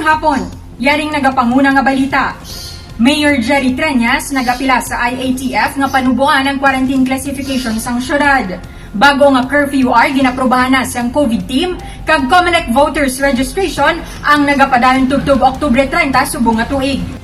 Karong hapon, yaring nagapanguna nga balita. Mayor Jerry Treñas nagapila sa IATF nga panubuan ang quarantine classification sang syudad. Bago nga curfew are ginaprobahan na sang COVID team, kag COMELEC voters registration ang nagapadayon tubtob Oktubre 30 subong nga tuig.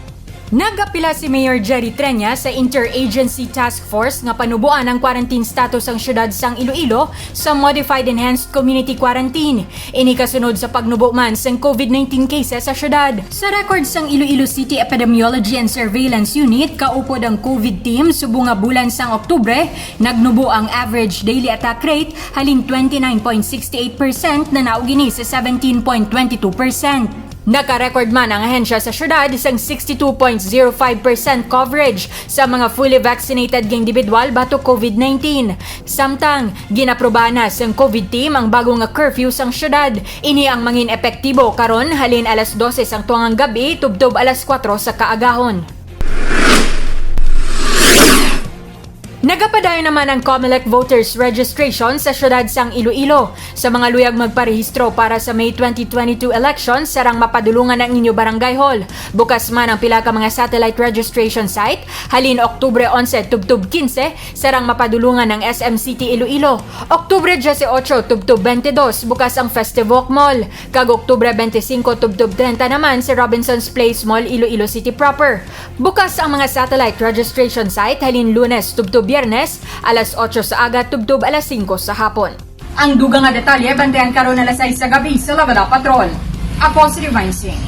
Nagapila si Mayor Jerry Treñas sa Interagency Task Force nga panubuan ang quarantine status ang syudad sang Iloilo sa Modified Enhanced Community Quarantine. Ini kasunod sa pagnubo man sang COVID-19 cases sa syudad. Sa record sang Iloilo City Epidemiology and Surveillance Unit, kaupod ang COVID team subong nga bulan sang Oktubre, nagnubo ang average daily attack rate halin 29.68% na naugini sa 17.22%. Naka-record man ang ahensya sa syudad isang 62.05% coverage sa mga fully vaccinated nga individual bato COVID-19. Samtang, ginaprobahan na sang COVID team ang bago nga curfew sang syudad. Ini ang mangin epektibo karon halin alas 12 sang tuwangang gabi tubtob alas 4 sa kaagahon. Nagapadayon naman ang COMELEC voters registration sa syudad sang Iloilo. Sa mga luyag magparehistro para sa May 2022 elections, sarang mapadulungan ang inyo barangay hall. Bukas man ang pila ka mga satellite registration site, halin Oktubre 11 tubtob 15, sarang mapadulungan ng SM City Iloilo. Oktubre 18 tubtob 22, bukas ang Festivok Mall. Kag Oktubre 25 tubtob 30 naman sa Robinson's Place Mall, Iloilo City proper. Bukas ang mga satellite registration site, halin Lunes tubtob Biyernes, alas 8 sa aga tubtob alas 5 sa hapon. Ang dugang nga detalye bantayan karon alas 6 sa gabi sa Lavada Patrol. Ako si Divine Singh.